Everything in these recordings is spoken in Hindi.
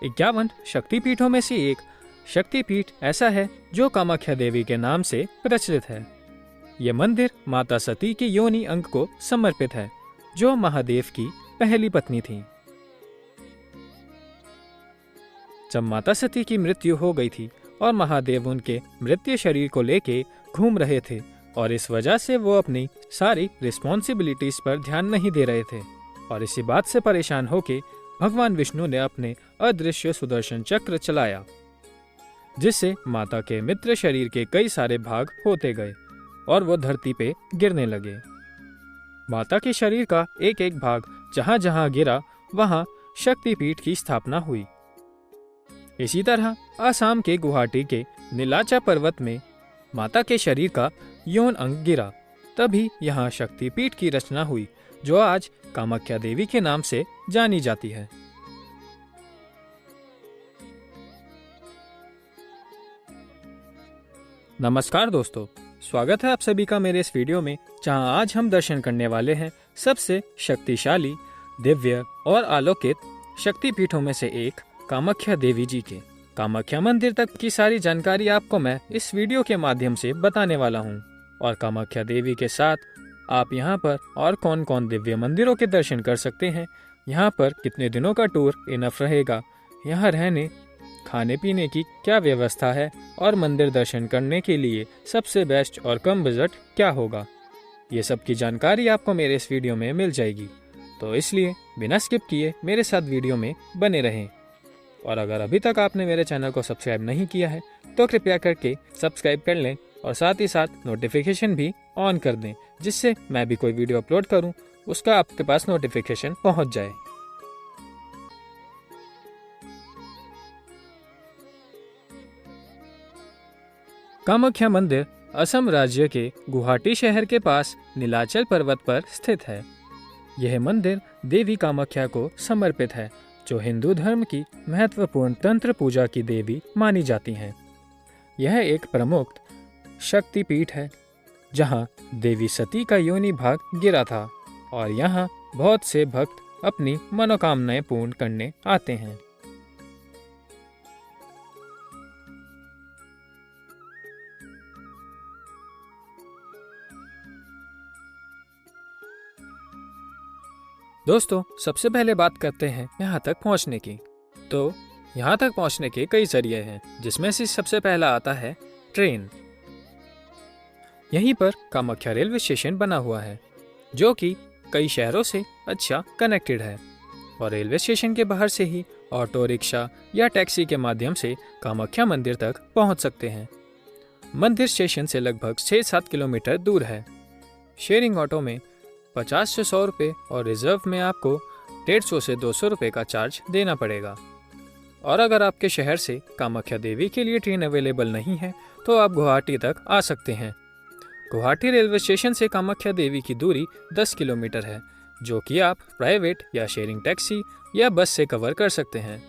51 शक्तिपीठों में से एक शक्तिपीठ ऐसा है जो कामाख्या देवी के नाम से प्रचलित है। ये मंदिर माता सती की योनि अंग को समर्पित है, जो महादेव की पहली पत्नी थी। जब माता सती की मृत्यु हो गई थी और महादेव उनके मृत्यु शरीर को लेके घूम रहे थे और इस वजह से वो अपनी सारी रिस्पॉन्सिबिलिटीज पर ध्यान नहीं दे रहे थे और इसी बात से परेशान होके भगवान विष्णु ने अपने अदृश्य सुदर्शन चक्र चलाया, जिससे माता के मित्र शरीर के कई सारे भाग होते गए और वो धरती पे गिरने लगे। माता के शरीर का एक एक भाग जहां जहां गिरा वहां शक्तिपीठ की स्थापना हुई। इसी तरह असम के गुवाहाटी के नीलाचा पर्वत में माता के शरीर का यौन अंग गिरा, तभी यहाँ शक्तिपीठ की रचना हुई, जो आज कामाख्या देवी के नाम से जानी जाती है। नमस्कार दोस्तों, स्वागत है आप सभी का मेरे इस वीडियो में, जहां आज हम दर्शन करने वाले हैं सबसे शक्तिशाली, दिव्य और अलौकिक शक्तिपीठों में से एक कामाख्या देवी जी के। कामाख्या मंदिर तक की सारी जानकारी आपको मैं इस वीडियो के माध्यम से बताने वाला हूं और कामाख्या देवी के साथ आप यहां पर और कौन कौन दिव्य मंदिरों के दर्शन कर सकते हैं, यहां पर कितने दिनों का टूर इनफ रहेगा, यहां रहने खाने पीने की क्या व्यवस्था है और मंदिर दर्शन करने के लिए सबसे बेस्ट और कम बजट क्या होगा, ये सब की जानकारी आपको मेरे इस वीडियो में मिल जाएगी। तो इसलिए बिना स्किप किए मेरे साथ वीडियो में बने रहें। और अगर अभी तक आपने मेरे चैनल को सब्सक्राइब नहीं किया है तो कृपया करके सब्सक्राइब कर लें और साथ ही साथ नोटिफिकेशन भी ऑन कर दें, जिससे मैं भी कोई वीडियो अपलोड करूं उसका आपके पास नोटिफिकेशन पहुंच जाए। कामाख्या मंदिर असम राज्य के गुवाहाटी शहर के पास नीलाचल पर्वत पर स्थित है। यह मंदिर देवी कामाख्या को समर्पित है, जो हिंदू धर्म की महत्वपूर्ण तंत्र पूजा की देवी मानी जाती हैं। यह एक प्रमुख शक्तिपीठ है जहां देवी सती का योनि भाग गिरा था और यहां बहुत से भक्त अपनी मनोकामनाएं पूर्ण करने आते हैं। दोस्तों, सबसे पहले बात करते हैं यहाँ तक पहुँचने की। तो यहाँ तक पहुँचने के कई जरिए हैं, जिसमें से सबसे पहला आता है ट्रेन। यहीं पर कामाख्या रेलवे स्टेशन बना हुआ है, जो कि कई शहरों से अच्छा कनेक्टेड है और रेलवे स्टेशन के बाहर से ही ऑटो रिक्शा या टैक्सी के माध्यम से कामाख्या मंदिर तक पहुँच सकते हैं। मंदिर स्टेशन से लगभग 6-7 किलोमीटर दूर है। शेयरिंग ऑटो में 50 से 100 रुपये और रिजर्व में आपको 150 से 200 रुपये का चार्ज देना पड़ेगा। और अगर आपके शहर से कामाख्या देवी के लिए ट्रेन अवेलेबल नहीं है तो आप गुवाहाटी तक आ सकते हैं। गुवाहाटी रेलवे स्टेशन से कामाख्या देवी की दूरी 10 किलोमीटर है, जो कि आप प्राइवेट या शेयरिंग टैक्सी या बस से कवर कर सकते हैं।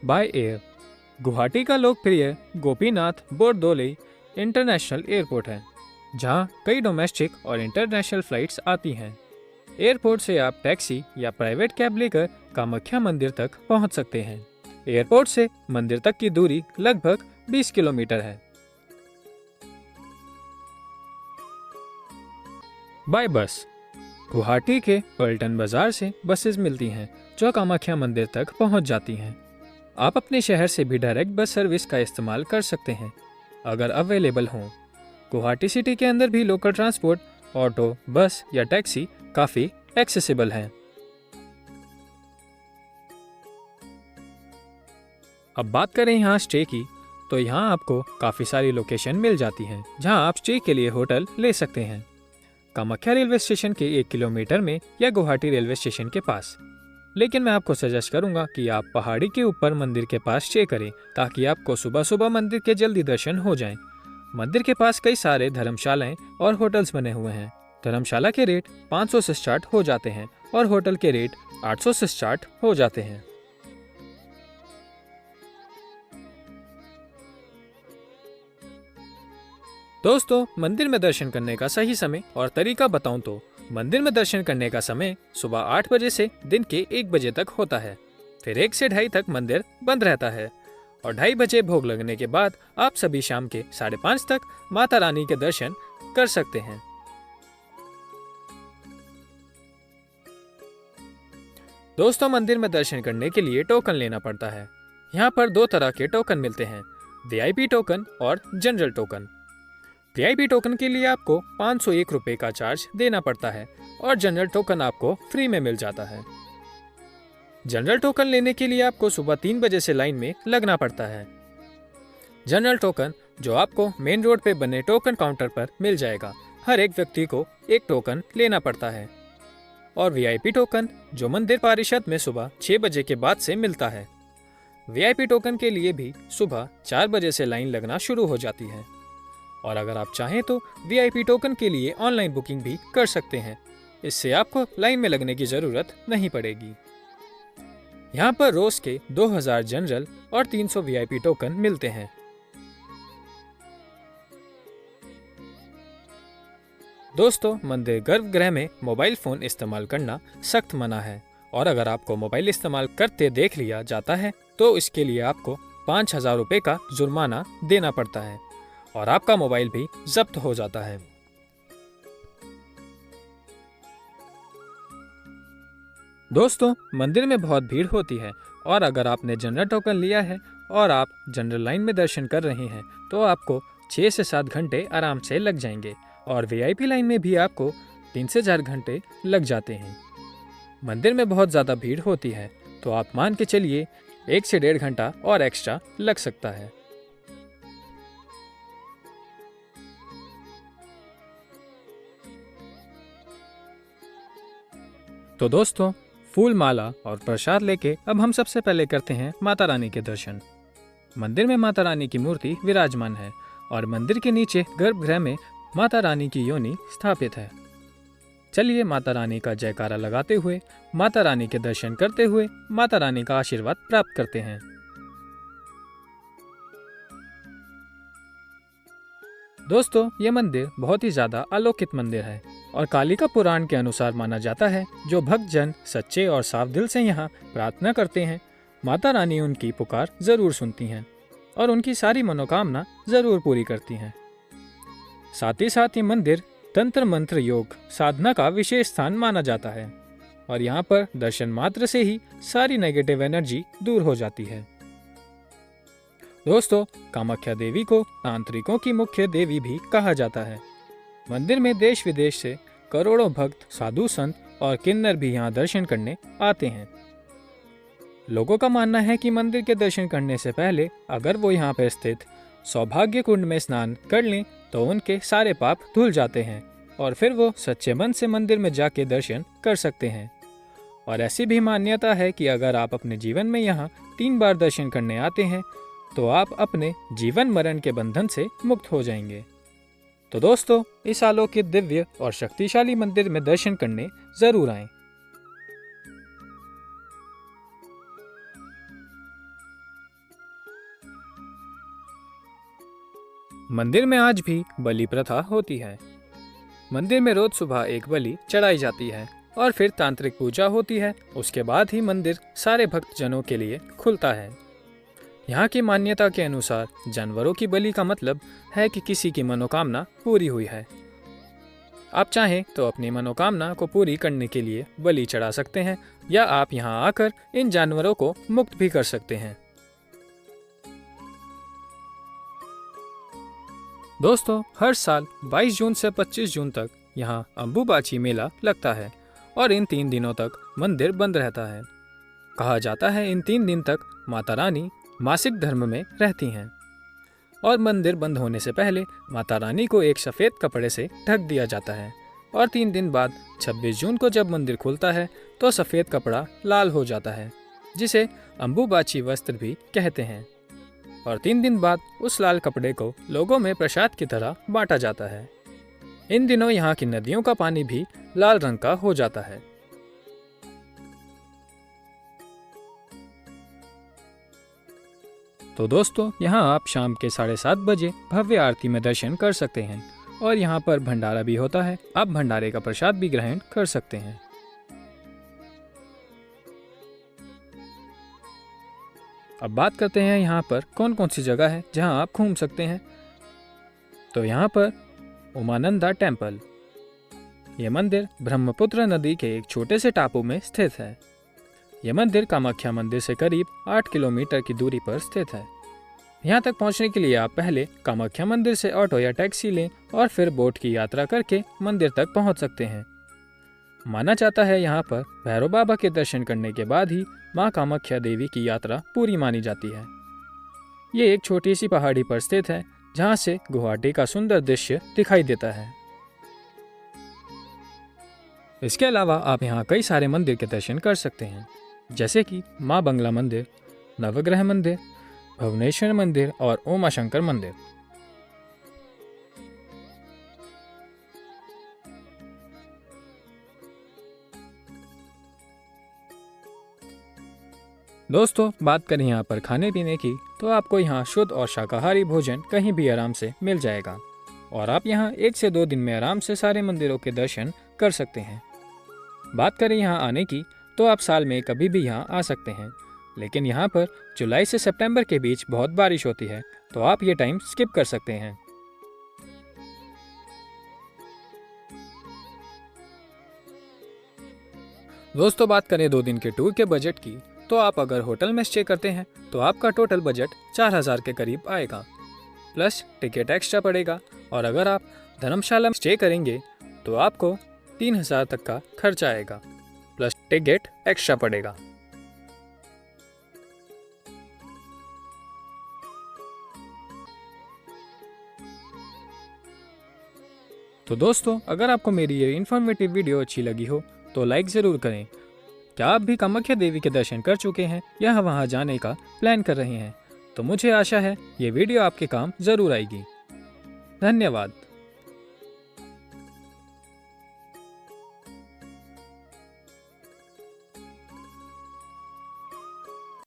बाय एयर गुवाहाटी का लोकप्रिय गोपीनाथ बोरदोलोई इंटरनेशनल एयरपोर्ट है, जहां कई डोमेस्टिक और इंटरनेशनल फ्लाइट्स आती हैं। एयरपोर्ट से आप टैक्सी या प्राइवेट कैब लेकर कामाख्या मंदिर तक पहुंच सकते हैं। एयरपोर्ट से मंदिर तक की दूरी लगभग 20 किलोमीटर है। बाय बस गुवाहाटी के पलटन बाजार से बसेस मिलती हैं, जो कामाख्या मंदिर तक पहुंच जाती हैं। आप अपने शहर से भी डायरेक्ट बस सर्विस का इस्तेमाल कर सकते हैं अगर अवेलेबल हो। गुवाहाटी सिटी के अंदर भी लोकल ट्रांसपोर्ट, ऑटो, बस या टैक्सी काफ़ी एक्सेसिबल है। अब बात करें यहाँ स्टे की, तो यहाँ आपको काफ़ी सारी लोकेशन मिल जाती हैं जहाँ आप स्टे के लिए होटल ले सकते हैं। कामाख्या रेलवे स्टेशन के 1 किलोमीटर में या गुवाहाटी रेलवे स्टेशन के पास। लेकिन मैं आपको सजेस्ट करूंगा कि आप पहाड़ी के ऊपर मंदिर के पास स्टे करें, ताकि आपको सुबह सुबह मंदिर के जल्दी दर्शन हो जाएं। मंदिर के पास कई सारे धर्मशालाएं और होटल्स बने हुए हैं। धर्मशाला के रेट 500 से स्टार्ट हो जाते हैं और होटल के रेट 800 से स्टार्ट हो जाते हैं। दोस्तों, मंदिर में दर्शन करने का सही समय और तरीका बताऊं तो मंदिर में दर्शन करने का समय सुबह 8 बजे से दिन के 1 बजे तक होता है। फिर 1 से 2:30 तक मंदिर बंद रहता है और 2:30 बजे भोग लगने के बाद आप सभी शाम के 5:30 तक माता रानी के दर्शन कर सकते हैं। दोस्तों, मंदिर में दर्शन करने के लिए टोकन लेना पड़ता है। यहाँ पर 2 तरह के टोकन मिलते हैं, वीआईपी टोकन और जनरल टोकन। वीआईपी टोकन के लिए आपको 501 रुपये का चार्ज देना पड़ता है और जनरल टोकन आपको फ्री में मिल जाता है। जनरल टोकन लेने के लिए आपको सुबह 3 बजे से लाइन में लगना पड़ता है। जनरल टोकन जो आपको मेन रोड पे बने टोकन काउंटर पर मिल जाएगा। हर एक व्यक्ति को एक टोकन लेना पड़ता है। और वीआईपी टोकन जो मंदिर परिषद में सुबह 6 बजे के बाद से मिलता है। वीआईपी टोकन के लिए भी सुबह 4 बजे से लाइन लगना शुरू हो जाती है। और अगर आप चाहें तो वीआईपी टोकन के लिए ऑनलाइन बुकिंग भी कर सकते हैं। इससे आपको लाइन में लगने की जरूरत नहीं पड़ेगी। यहाँ पर रोज के 2000 जनरल और 300 वीआईपी टोकन मिलते हैं। दोस्तों, मंदिर गर्भगृह में मोबाइल फोन इस्तेमाल करना सख्त मना है और अगर आपको मोबाइल इस्तेमाल करते देख लिया जाता है तो इसके लिए आपको 5000 रुपये का जुर्माना देना पड़ता है और आपका मोबाइल भी जब्त हो जाता है। दोस्तों, मंदिर में बहुत भीड़ होती है और अगर आपने जनरल टोकन लिया है और आप जनरल लाइन में दर्शन कर रहे हैं तो आपको 6 से 7 घंटे आराम से लग जाएंगे और वीआईपी लाइन में भी आपको 3 से 4 घंटे लग जाते हैं। मंदिर में बहुत ज़्यादा भीड़ होती है तो आप मान के चलिए 1 से 1.5 घंटा और एक्स्ट्रा लग सकता है। तो दोस्तों, फूल माला और प्रसाद लेके अब हम सबसे पहले करते हैं माता रानी के दर्शन। मंदिर में माता रानी की मूर्ति विराजमान है और मंदिर के नीचे गर्भगृह में माता रानी की योनि स्थापित है। चलिए माता रानी का जयकारा लगाते हुए माता रानी के दर्शन करते हुए माता रानी का आशीर्वाद प्राप्त करते हैं। दोस्तों, ये मंदिर बहुत ही ज्यादा अलौकिक मंदिर है और कालिका पुराण के अनुसार माना जाता है जो भक्तजन सच्चे और साफ दिल से यहाँ प्रार्थना करते हैं, माता रानी उनकी पुकार जरूर सुनती हैं और उनकी सारी मनोकामना जरूर पूरी करती हैं। साथ ही साथ ये मंदिर तंत्र मंत्र योग साधना का विशेष स्थान माना जाता है और यहाँ पर दर्शन मात्र से ही सारी नेगेटिव एनर्जी दूर हो जाती है। दोस्तों, कामाख्या देवी को तांत्रिकों की मुख्य देवी भी कहा जाता है। मंदिर में देश विदेश से करोड़ों भक्त, साधु संत और किन्नर भी यहाँ दर्शन करने आते हैं। लोगों का मानना है कि मंदिर के दर्शन करने से पहले अगर वो यहाँ पर स्थित सौभाग्य कुंड में स्नान कर लें तो उनके सारे पाप धुल जाते हैं और फिर वो सच्चे मन से मंदिर में जाके दर्शन कर सकते हैं। और ऐसी भी मान्यता है कि अगर आप अपने जीवन में यहाँ 3 बार दर्शन करने आते हैं तो आप अपने जीवन मरण के बंधन से मुक्त हो जाएंगे। तो दोस्तों, इस अलौकिक दिव्य और शक्तिशाली मंदिर में दर्शन करने जरूर आएं। मंदिर में आज भी बलि प्रथा होती है। मंदिर में रोज सुबह एक बलि चढ़ाई जाती है और फिर तांत्रिक पूजा होती है। उसके बाद ही मंदिर सारे भक्तजनों के लिए खुलता है। यहाँ की मान्यता के अनुसार जानवरों की बलि का मतलब है कि किसी की मनोकामना पूरी हुई है। आप चाहें तो अपनी मनोकामना को पूरी करने के लिए बलि चढ़ा सकते हैं या आप यहाँ आकर इन जानवरों को मुक्त भी कर सकते हैं। दोस्तों, हर साल 22 जून से 25 जून तक यहाँ अम्बुबाची मेला लगता है और इन 3 दिनों तक मंदिर बंद रहता है। कहा जाता है इन 3 दिन तक माता रानी मासिक धर्म में रहती हैं और मंदिर बंद होने से पहले माता रानी को एक सफ़ेद कपड़े से ढक दिया जाता है और 3 दिन बाद 26 जून को जब मंदिर खुलता है तो सफ़ेद कपड़ा लाल हो जाता है, जिसे अम्बुबाची वस्त्र भी कहते हैं। और 3 दिन बाद उस लाल कपड़े को लोगों में प्रसाद की तरह बांटा जाता है। इन दिनों यहाँ की नदियों का पानी भी लाल रंग का हो जाता है। तो दोस्तों, यहाँ आप शाम के 7:30 बजे भव्य आरती में दर्शन कर सकते हैं और यहाँ पर भंडारा भी होता है। आप भंडारे का प्रसाद भी ग्रहण कर सकते हैं। अब बात करते हैं यहाँ पर कौन कौन सी जगह है जहाँ आप घूम सकते हैं। तो यहाँ पर उमानंदा टेम्पल, ये मंदिर ब्रह्मपुत्र नदी के एक छोटे से टापू में स्थित है। यह मंदिर कामाख्या मंदिर से करीब 8 किलोमीटर की दूरी पर स्थित है। यहाँ तक पहुँचने के लिए आप पहले कामाख्या मंदिर से ऑटो या टैक्सी लें और फिर बोट की यात्रा करके मंदिर तक पहुँच सकते हैं। माना जाता है यहाँ पर भैरव बाबा के दर्शन करने के बाद ही माँ कामाख्या देवी की यात्रा पूरी मानी जाती है। ये एक छोटी सी पहाड़ी पर स्थित है जहाँ से गुवाहाटी का सुंदर दृश्य दिखाई देता है। इसके अलावा आप यहाँ कई सारे मंदिर के दर्शन कर सकते हैं, जैसे कि माँ बंगला मंदिर, नवग्रह मंदिर, भुवनेश्वर मंदिर और उमा शंकर मंदिर। दोस्तों, बात करें यहाँ पर खाने पीने की, तो आपको यहाँ शुद्ध और शाकाहारी भोजन कहीं भी आराम से मिल जाएगा और आप यहाँ 1 से 2 दिन में आराम से सारे मंदिरों के दर्शन कर सकते हैं। बात करें यहाँ आने की, तो आप साल में कभी भी यहाँ आ सकते हैं, लेकिन यहाँ पर जुलाई से सितंबर के बीच बहुत बारिश होती है, तो आप ये टाइम स्किप कर सकते हैं। दोस्तों, बात करें 2 दिन के टूर के बजट की, तो आप अगर होटल में स्टे करते हैं तो आपका टोटल बजट 4000 के करीब आएगा, प्लस टिकट एक्स्ट्रा पड़ेगा। और अगर आप धर्मशाला में स्टे करेंगे तो आपको 3000 तक का खर्चा आएगा, प्लस टिकट एक्स्ट्रा पड़ेगा। तो दोस्तों, अगर आपको मेरी ये इन्फॉर्मेटिव वीडियो अच्छी लगी हो तो लाइक ज़रूर करें। क्या आप भी कामाख्या देवी के दर्शन कर चुके हैं या वहां जाने का प्लान कर रहे हैं? तो मुझे आशा है ये वीडियो आपके काम ज़रूर आएगी। धन्यवाद।